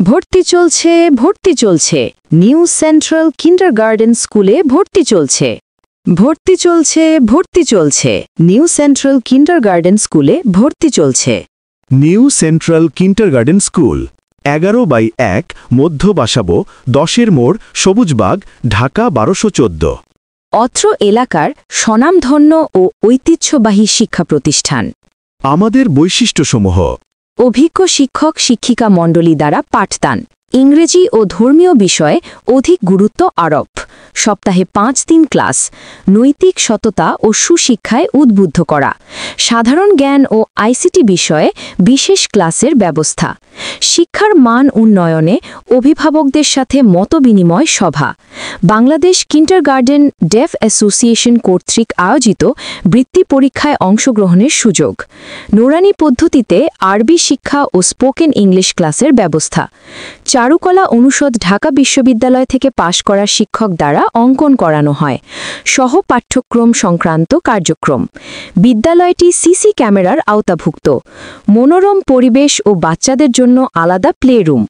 ভর্তি চলছে new central kindergarten স্কুলে ভর্তি চলছে নিউ সেন্ট্রাল কিন্ডারগার্টেন স্কুলে ভর্তি চলছে নিউ সেন্ট্রাল কিন্ডারগার্টেন স্কুল 11/1 মধ্য বাসাবো 10 মোড় সবুজবাগ ঢাকা 1214। অত্র এলাকার স্বনামধন্য ও ঐতিহ্যবাহী শিক্ষা প্রতিষ্ঠান। আমাদের বৈশিষ্ট্যসমূহ: অভিজ্ঞ শিক্ষক শিক্ষিকা মণ্ডলী দ্বারা পাঠদান, ইংরেজি ও ধর্মীয় বিষয়ে অধিক গুরুত্ব আরোপ, সপ্তাহে 5 দিন ক্লাস, নৈতিক সততা ও সুশিক্ষায় উদ্বুদ্ধ করা, সাধারণ জ্ঞান ও আইসিটি বিষয়ে বিশেষ ক্লাসের ব্যবস্থা, শিক্ষার মান উন্নয়নে অভিভাবকদের সাথে মতবিনিময় সভা, বাংলাদেশ কিন্ডারগার্টেন ডেফ অ্যাসোসিয়েশন কর্তৃক আয়োজিত বৃত্তি পরীক্ষায় অংশগ্রহণের সুযোগ, নুরানি পদ্ধতিতে আরবি শিক্ষা ও স্পোকেন ইংলিশ ক্লাসের ব্যবস্থা, চারুকলা অনুষদ ঢাকা বিশ্ববিদ্যালয় থেকে পাশ করা শিক্ষক দ্বারা অঙ্কন করানো হয়, সহ পাঠ্যক্রম সংক্রান্ত কার্যক্রম। বিদ্যালয়টি সিসি ক্যামেরার আওতাভুক্ত, মনোরম পরিবেশ ও বাচ্চাদের জন্য আলাদা প্লে রুম।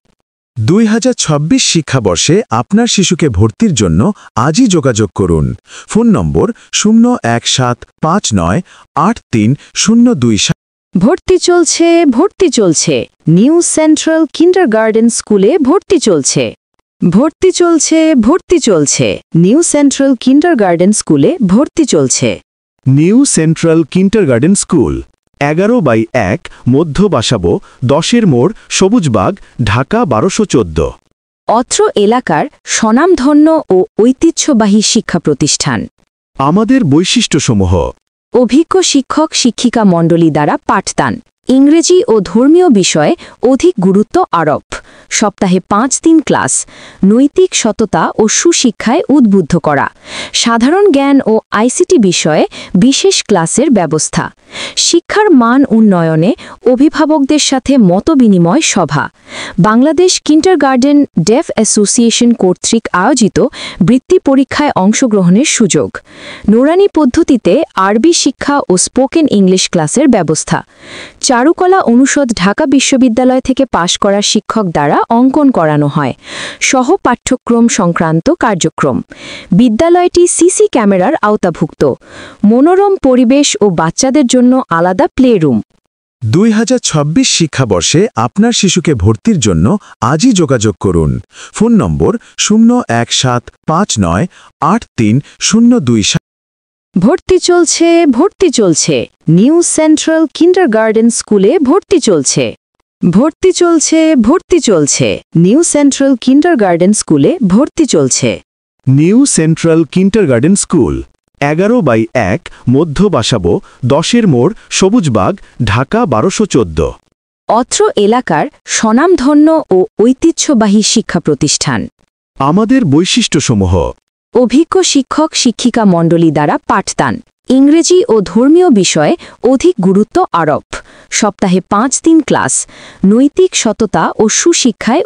2026 শিক্ষাবর্ষে আপনার শিশুকে ভর্তির জন্য আজই যোগাযোগ করুন। ফোন নম্বর 017598302। ভর্তি চলছে নিউ সেন্ট্রাল কিন্ডারগার্টেন স্কুলে ভর্তি চলছে নিউ সেন্ট্রাল কিন্ডারগার্টেন স্কুলে ভর্তি চলছে নিউ সেন্ট্রাল কিন্ডারগার্টেন স্কুল 11/1 মধ্য বাসাবো 10 মোড় সবুজবাগ ঢাকা 1214। অত্র এলাকার স্বনামধন্য ও ঐতিহ্যবাহী শিক্ষা প্রতিষ্ঠান। আমাদের বৈশিষ্ট্যসমূহ: অভিজ্ঞ শিক্ষক শিক্ষিকা মণ্ডলী দ্বারা পাঠদান, ইংরেজি ও ধর্মীয় বিষয়ে অধিক গুরুত্ব আরোপ, সপ্তাহে 5 দিন ক্লাস, নৈতিক সততা ও সুশিক্ষায় উদ্বুদ্ধ করা, সাধারণ জ্ঞান ও আইসিটি বিষয়ে বিশেষ ক্লাসের ব্যবস্থা, শিক্ষার মান উন্নয়নে অভিভাবকদের সাথে মতবিনিময় সভা, বাংলাদেশ কিন্ডারগার্টেন ডেফ অ্যাসোসিয়েশন কর্তৃক আয়োজিত বৃত্তি পরীক্ষায় অংশগ্রহণের সুযোগ, নুরানি পদ্ধতিতে আরবি শিক্ষা ও স্পোকেন ইংলিশ ক্লাসের ব্যবস্থা, চারুকলা অনুষদ ঢাকা বিশ্ববিদ্যালয় থেকে পাশ করা শিক্ষক দ্বারা অঙ্কন করানো হয়, সহ পাঠ্যক্রম সংক্রান্ত কার্যক্রম। বিদ্যালয়টি সিসি ক্যামেরার আওতাভুক্ত, মনোরম পরিবেশ ও বাচ্চাদের জন্য আলাদা প্লে রুম। 2026 শিক্ষাবর্ষে আপনার শিশুকে ভর্তির জন্য আজই যোগাযোগ করুন। ফোন নম্বর 017598302। ভর্তি চলছে নিউ সেন্ট্রাল কিন্ডারগার্টেন স্কুলে ভর্তি চলছে নিউ সেন্ট্রাল কিন্ডারগার্টেন স্কুলে ভর্তি চলছে নিউ সেন্ট্রাল কিন্ডারগার্টেন স্কুল 11/1 মধ্য বাসাবো 10 মোড় সবুজবাগ ঢাকা 1214। অত্র এলাকার স্বনামধন্য ও ঐতিহ্যবাহী শিক্ষা প্রতিষ্ঠান। আমাদের বৈশিষ্ট্যসমূহ: অভিজ্ঞ শিক্ষক শিক্ষিকা মণ্ডলী দ্বারা পাঠদান, ইংরেজি ও ধর্মীয় বিষয়ে অধিক গুরুত্ব আরোপ, সপ্তাহে 5 দিন ক্লাস, নৈতিক সততা ও সুশিক্ষায়